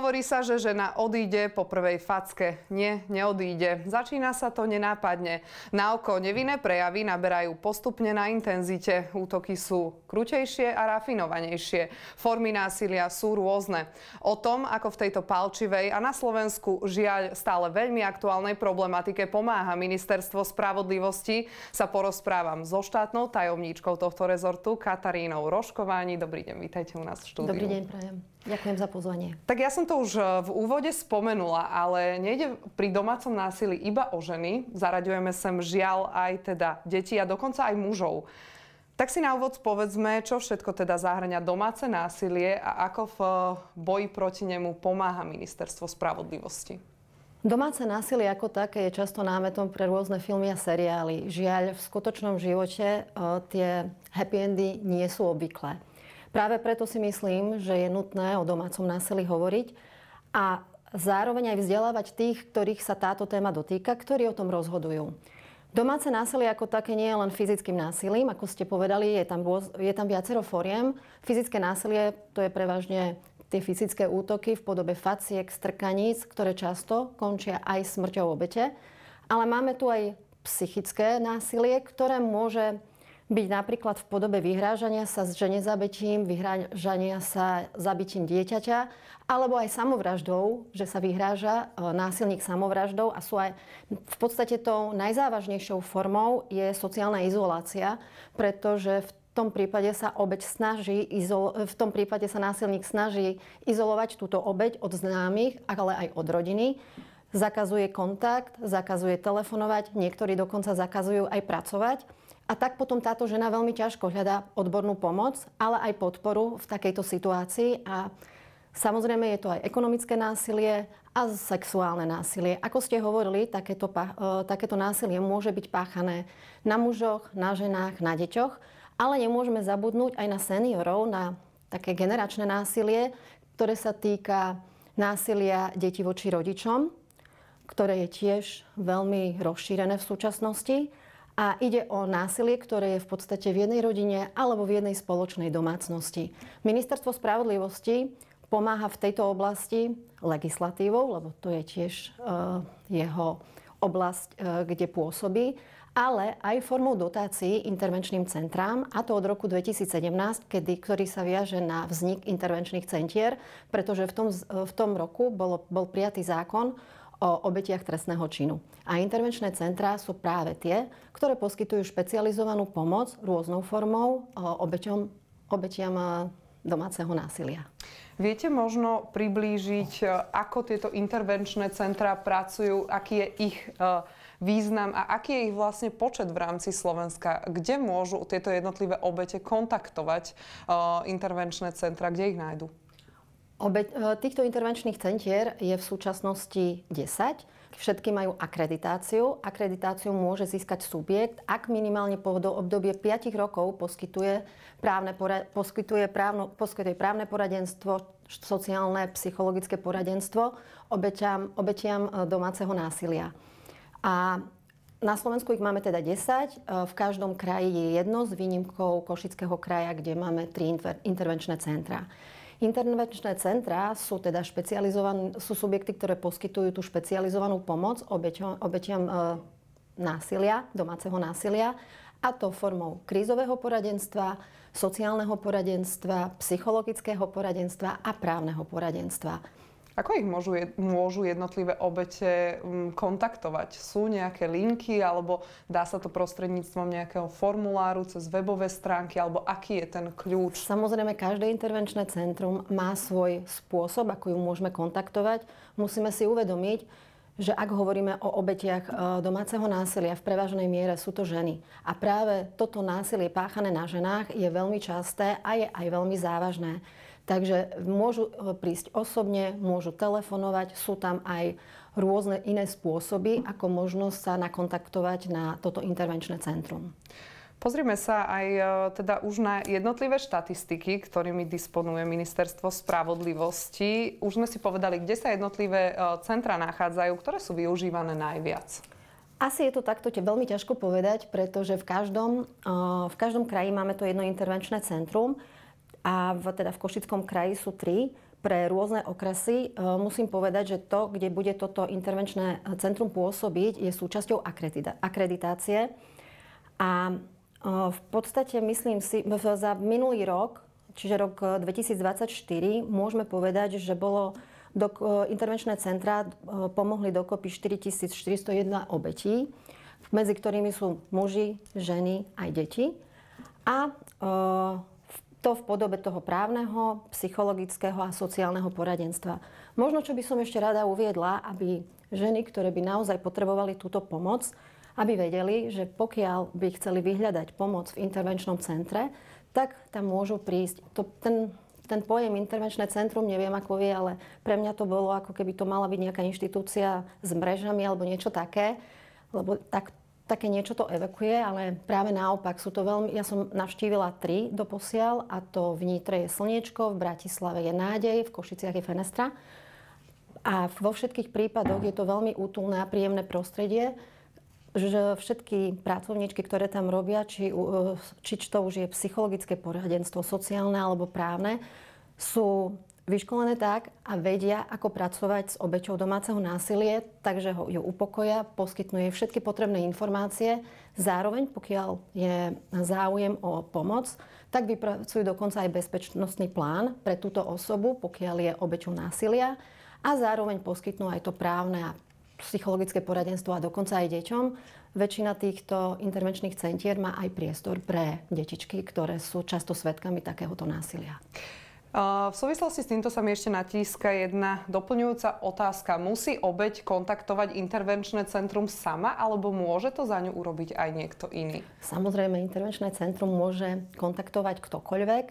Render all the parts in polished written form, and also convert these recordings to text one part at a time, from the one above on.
Hovorí sa, že žena odíde po prvej facke. Nie, neodíde. Začína sa to nenápadne. Na oko nevinné prejavy naberajú postupne na intenzite. Útoky sú krutejšie a rafinovanejšie. Formy násilia sú rôzne. O tom, ako v tejto palčivej a na Slovensku žiaľ stále veľmi aktuálnej problematike pomáha Ministerstvo spravodlivosti, sa porozprávam so štátnou tajomníčkou tohto rezortu Katarínou Rožkováni. Dobrý deň, vítajte u nás v štúdiu. Dobrý deň, prajem. Ďakujem za pozvanie. Tak ja som to už v úvode spomenula, ale nejde pri domácom násilí iba o ženy. Zaraďujeme sem žiaľ aj teda deti a dokonca aj mužov. Tak si na úvod povedzme, čo všetko teda zahŕňa domáce násilie a ako v boji proti nemu pomáha Ministerstvo spravodlivosti. Domáce násilie ako také je často námetom pre rôzne filmy a seriály. Žiaľ, v skutočnom živote tie happy endy nie sú obvyklé. Práve preto si myslím, že je nutné o domácom násilí hovoriť a zároveň aj vzdelávať tých, ktorých sa táto téma dotýka, ktorí o tom rozhodujú. Domáce násilie ako také nie je len fyzickým násilím, ako ste povedali, je tam viacero foriem. Fyzické násilie, to je prevažne tie fyzické útoky v podobe faciek, strkaníc, ktoré často končia aj smrťou obete. Ale máme tu aj psychické násilie, ktoré môže byť napríklad v podobe vyhrážania sa s ženezabitím, vyhrážania sa zabitím dieťaťa, alebo aj samovraždou, že sa vyhráža násilník samovraždou a sú aj v podstate tou najzávažnejšou formou je sociálna izolácia, pretože v tom prípade sa násilník snaží izolovať túto obeť od známych, ale aj od rodiny. Zakazuje kontakt, zakazuje telefonovať, niektorí dokonca zakazujú aj pracovať. A tak potom táto žena veľmi ťažko hľadá odbornú pomoc, ale aj podporu v takejto situácii. A samozrejme je to aj ekonomické násilie a sexuálne násilie. Ako ste hovorili, takéto násilie môže byť páchané na mužoch, na ženách, na deťoch, ale nemôžeme zabudnúť aj na seniorov, na také generačné násilie, ktoré sa týka násilia detí voči rodičom, ktoré je tiež veľmi rozšírené v súčasnosti. A ide o násilie, ktoré je v podstate v jednej rodine alebo v jednej spoločnej domácnosti. Ministerstvo spravodlivosti pomáha v tejto oblasti legislatívou, lebo to je tiež jeho oblasť, kde pôsobí, ale aj formou dotácií intervenčným centrám, a to od roku 2017, ktorý sa viaže na vznik intervenčných centier, pretože v tom roku bol prijatý zákon o obetiach trestného činu. A intervenčné centrá sú práve tie, ktoré poskytujú špecializovanú pomoc rôznou formou obetiam domáceho násilia. Viete možno priblížiť, ako tieto intervenčné centrá pracujú, aký je ich význam a aký je ich vlastne počet v rámci Slovenska? Kde môžu tieto jednotlivé obete kontaktovať intervenčné centrá, kde ich nájdu? Týchto intervenčných centier je v súčasnosti 10. Všetky majú akreditáciu. Akreditáciu môže získať subjekt, ak minimálne po obdobie 5 rokov poskytuje právne poradenstvo, sociálne, psychologické poradenstvo obetiam domáceho násilia. A na Slovensku ich máme teda 10. V každom kraji je jedno s výnimkou Košického kraja, kde máme 3 intervenčné centrá. Intervenčné centrá sú teda sú subjekty, ktoré poskytujú tú špecializovanú pomoc obetiam násilia, domáceho násilia, a to formou krízového poradenstva, sociálneho poradenstva, psychologického poradenstva a právneho poradenstva. Ako ich môžu jednotlivé obete kontaktovať? Sú nejaké linky, alebo dá sa to prostredníctvom nejakého formuláru cez webové stránky, alebo aký je ten kľúč? Samozrejme, každé intervenčné centrum má svoj spôsob, ako ju môžeme kontaktovať. Musíme si uvedomiť, že ak hovoríme o obetiach domáceho násilia, v prevažnej miere sú to ženy. A práve toto násilie páchané na ženách je veľmi časté a je aj veľmi závažné. Takže môžu prísť osobne, môžu telefonovať, sú tam aj rôzne iné spôsoby, ako možnosť sa nakontaktovať na toto intervenčné centrum. Pozrime sa aj teda už na jednotlivé štatistiky, ktorými disponuje Ministerstvo spravodlivosti. Už sme si povedali, kde sa jednotlivé centra nachádzajú, ktoré sú využívané najviac. Asi je to takto veľmi ťažko povedať, pretože v každom kraji máme to jedno intervenčné centrum. A teda v Košickom kraji sú 3. pre rôzne okresy. Musím povedať, že to, kde bude toto intervenčné centrum pôsobiť, je súčasťou akreditácie. A v podstate myslím si, za minulý rok, čiže rok 2024, môžeme povedať, že intervenčné centrá pomohli dokopy 4401 obetí, medzi ktorými sú muži, ženy aj deti. A to v podobe toho právneho, psychologického a sociálneho poradenstva. Možno, čo by som ešte rada uviedla, aby ženy, ktoré by naozaj potrebovali túto pomoc, aby vedeli, že pokiaľ by chceli vyhľadať pomoc v intervenčnom centre, tak tam môžu prísť. Ten pojem intervenčné centrum, neviem ako vie, ale pre mňa to bolo, ako keby to mala byť nejaká inštitúcia s mrežami alebo niečo také, lebo také niečo to evokuje, ale práve naopak sú to veľmi... Ja som navštívila 3 doposiaľ, a to v Nitre je Slniečko, v Bratislave je Nádej, v Košiciach je Fenestra. A vo všetkých prípadoch je to veľmi útulné a príjemné prostredie, že všetky pracovníčky, ktoré tam robia, či to už je psychologické poradenstvo, sociálne alebo právne, sú vyškolené tak a vedia, ako pracovať s obeťou domáceho násilia, takže ju upokoja, poskytnú jej všetky potrebné informácie. Zároveň, pokiaľ je záujem o pomoc, tak vypracujú dokonca aj bezpečnostný plán pre túto osobu, pokiaľ je obeťou násilia, a zároveň poskytnú aj to právne a psychologické poradenstvo a dokonca aj deťom. Väčšina týchto intervenčných centier má aj priestor pre detičky, ktoré sú často svedkami takéhoto násilia. V súvislosti s týmto sa mi ešte natíska jedna doplňujúca otázka. Musí obeť kontaktovať intervenčné centrum sama, alebo môže to za ňu urobiť aj niekto iný? Samozrejme, intervenčné centrum môže kontaktovať ktokoľvek.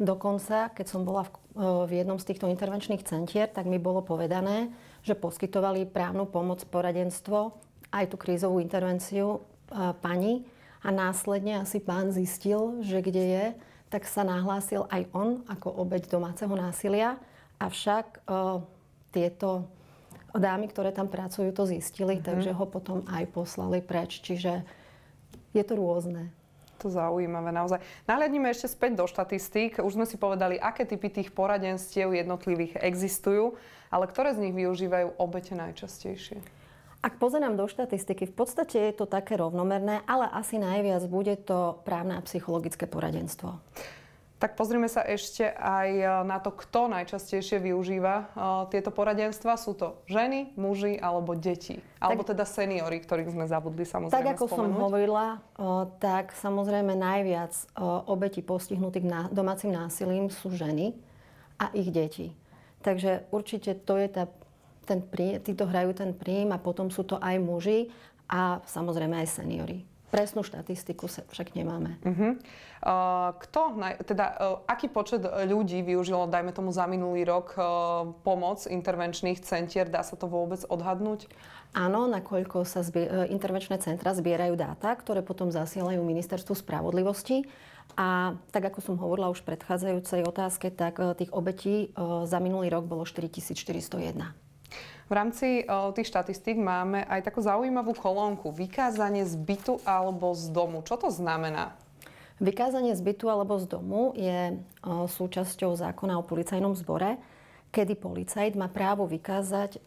Dokonca, keď som bola v jednom z týchto intervenčných centier, tak mi bolo povedané, že poskytovali právnu pomoc, poradenstvo, aj tú krízovú intervenciu pani, a následne asi pán zistil, že kde je, tak sa nahlásil aj on ako obeť domáceho násilia. Avšak tieto dámy, ktoré tam pracujú, to zistili, takže ho potom aj poslali preč. Čiže je to rôzne. To zaujímavé naozaj. Nahľadnime ešte späť do štatistík. Už sme si povedali, aké typy tých poradenstiev jednotlivých existujú, ale ktoré z nich využívajú obete najčastejšie? Ak pozerám do štatistiky, v podstate je to také rovnomerné, ale asi najviac bude to právne a psychologické poradenstvo. Tak pozrime sa ešte aj na to, kto najčastejšie využíva tieto poradenstva. Sú to ženy, muži alebo deti? Alebo teda seniori, ktorých sme zabudli samozrejme spomenúť. Tak ako som hovorila, tak samozrejme najviac obetí postihnutých domácim násilím sú ženy a ich deti. Takže určite to je títo hrajú ten príjm, a potom sú to aj muži a samozrejme aj seniori. Presnú štatistiku však nemáme. Aký počet ľudí využilo, dajme tomu za minulý rok, pomoc intervenčných centier? Dá sa to vôbec odhadnúť? Áno, nakoľko sa intervenčné centra zbierajú dáta, ktoré potom zasielajú Ministerstvu spravodlivosti. A tak, ako som hovorila už v predchádzajúcej otázke, tak tých obetí za minulý rok bolo 4401. V rámci tých štatistík máme aj takú zaujímavú kolónku. Vykázanie z bytu alebo z domu. Čo to znamená? Vykázanie z bytu alebo z domu je súčasťou zákona o policajnom zbore, kedy policajt má právo vykázať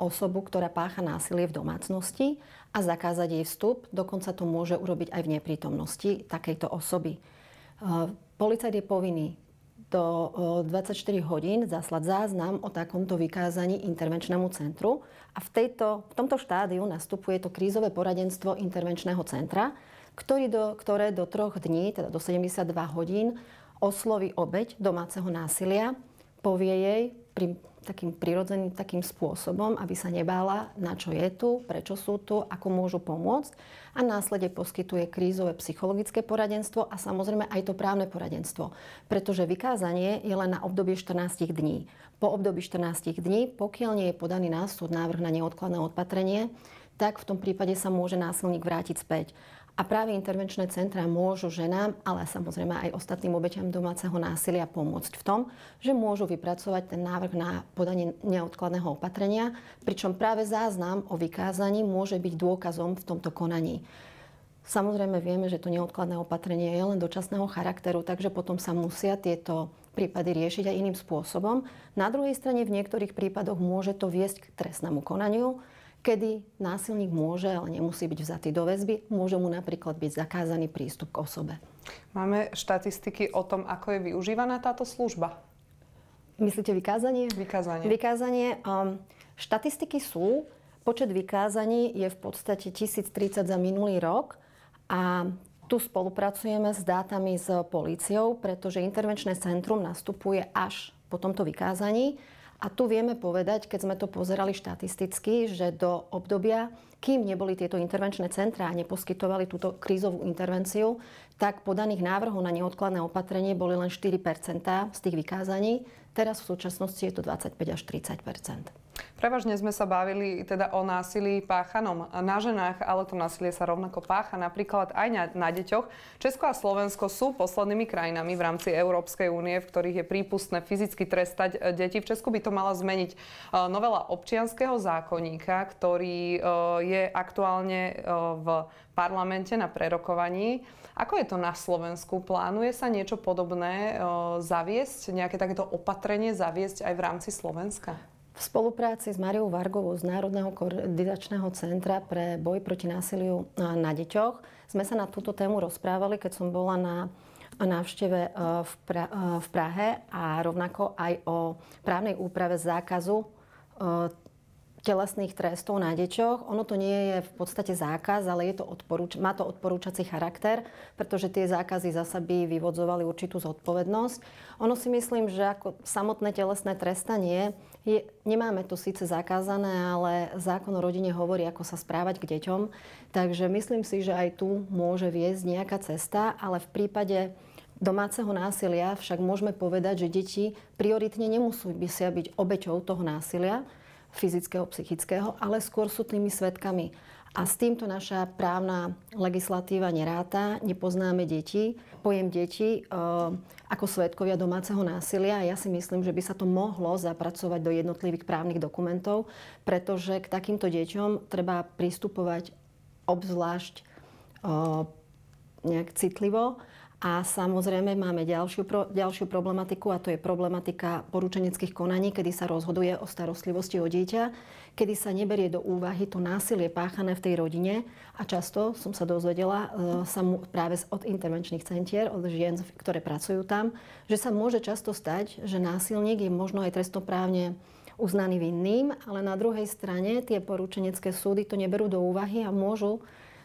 osobu, ktorá pácha násilie v domácnosti, a zakázať jej vstup. Dokonca to môže urobiť aj v neprítomnosti takejto osoby. Policajt je povinný do 24 hodín zaslať záznam o takomto vykázaní intervenčnému centru, a v tomto štádiu nastupuje to krízové poradenstvo intervenčného centra, ktoré do 3 dní, teda do 72 hodín, osloví obeť domáceho násilia, povie jej takým prirodzeným takým spôsobom, aby sa nebála, na čo je tu, prečo sú tu, ako môžu pomôcť, a následne poskytuje krízové psychologické poradenstvo a samozrejme aj to právne poradenstvo. Pretože vykázanie je len na obdobie 14 dní. Po období 14 dní, pokiaľ nie je podaný na súd návrh na neodkladné odpatrenie, tak v tom prípade sa môže násilník vrátiť späť. A práve intervenčné centrá môžu ženám, ale samozrejme aj ostatným obeťam domáceho násilia pomôcť v tom, že môžu vypracovať ten návrh na podanie neodkladného opatrenia, pričom práve záznam o vykázaní môže byť dôkazom v tomto konaní. Samozrejme vieme, že to neodkladné opatrenie je len dočasného charakteru, takže potom sa musia tieto prípady riešiť aj iným spôsobom. Na druhej strane v niektorých prípadoch môže to viesť k trestnému konaniu, kedy násilník môže, ale nemusí byť vzatý do väzby, môže mu napríklad byť zakázaný prístup k osobe. Máme štatistiky o tom, ako je využívaná táto služba? Myslíte vykázanie? Vykázanie. Štatistiky sú. Počet vykázaní je v podstate 1030 za minulý rok a tu spolupracujeme s dátami s políciou, pretože intervenčné centrum nastupuje až po tomto vykázaní. A tu vieme povedať, keď sme to pozerali štatisticky, že do obdobia, kým neboli tieto intervenčné centrá a neposkytovali túto krízovú intervenciu, tak podaných návrhov na neodkladné opatrenie boli len 4% z tých vykázaní. Teraz v súčasnosti je to 25 až 30%. Prevažne sme sa bavili teda o násilí páchanom na ženách, ale to násilie sa rovnako pácha napríklad aj na deťoch. Česko a Slovensko sú poslednými krajinami v rámci Európskej únie, v ktorých je prípustné fyzicky trestať deti. V Česku by to mala zmeniť novela občianskeho zákonníka, ktorý je aktuálne v parlamente na prerokovaní. Ako je to na Slovensku? Plánuje sa niečo podobné zaviesť, nejaké takéto opatrenie zaviesť aj v rámci Slovenska? V spolupráci s Mariou Vargovou z Národného koordinačného centra pre boj proti násiliu na deťoch sme sa na túto tému rozprávali, keď som bola na návšteve v Prahe a rovnako aj o právnej úprave zákazu telesných trestov na deťoch. Ono to nie je v podstate zákaz, ale je to má to odporúčací charakter, pretože tie zákazy zasa by vyvodzovali určitú zodpovednosť. Ono si myslím, že ako samotné telesné trestanie nemáme to síce zakázané, ale zákon o rodine hovorí, ako sa správať k deťom. Takže myslím si, že aj tu môže viesť nejaká cesta, ale v prípade domáceho násilia však môžeme povedať, že deti prioritne nemusia byť obeťou toho násilia, fyzického, psychického, ale skôr sú tými svedkami. A s týmto naša právna legislatíva neráta, nepoznáme deti. Pojem deti ako svedkovia domáceho násilia. Ja si myslím, že by sa to mohlo zapracovať do jednotlivých právnych dokumentov, pretože k takýmto deťom treba pristupovať obzvlášť nejak citlivo. A samozrejme máme ďalšiu problematiku a to je problematika poručeneckých konaní, kedy sa rozhoduje o starostlivosti o dieťa, kedy sa neberie do úvahy to násilie páchané v tej rodine a často som sa dozvedela práve od intervenčných centier, od žien, ktoré pracujú tam, že sa môže často stať, že násilník je možno aj trestnoprávne uznaný vinným, ale na druhej strane tie poručenecké súdy to neberú do úvahy a môžu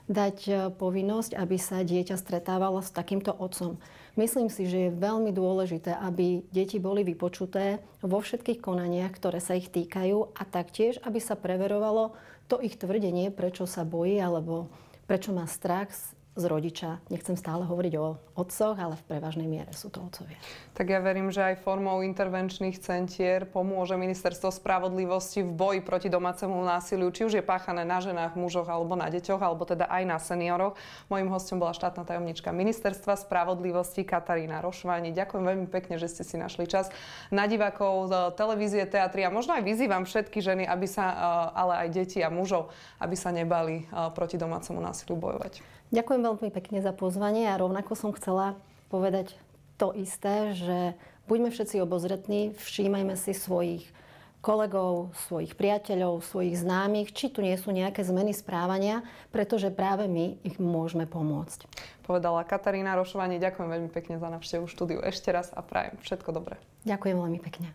dať povinnosť, aby sa dieťa stretávalo s takýmto otcom. Myslím si, že je veľmi dôležité, aby deti boli vypočuté vo všetkých konaniach, ktoré sa ich týkajú a taktiež, aby sa preverovalo to ich tvrdenie, prečo sa bojí alebo prečo má strach z rodiča. Nechcem stále hovoriť o otcoch, ale v prevažnej miere sú to otcovia. Tak ja verím, že aj formou intervenčných centier pomôže Ministerstvo spravodlivosti v boji proti domácemu násiliu, či už je páchané na ženách, mužoch alebo na deťoch, alebo teda aj na senioroch. Mojím hosťom bola štátna tajomníčka Ministerstva spravodlivosti Katarína Rošváni. Ďakujem veľmi pekne, že ste si našli čas na divákov z televízie Teatry a možno aj vyzývam všetky ženy, aby sa, ale aj deti a mužov, aby sa nebali proti domácemu násiliu bojovať. Ďakujem veľmi pekne za pozvanie a rovnako som chcela povedať to isté, že buďme všetci obozretní, všímajme si svojich kolegov, svojich priateľov, svojich známych, či tu nie sú nejaké zmeny správania, pretože práve my ich môžeme pomôcť. Povedala Katarína Rošváni. Ďakujem veľmi pekne za návštevu štúdiu ešte raz a prajem všetko dobré. Ďakujem veľmi pekne.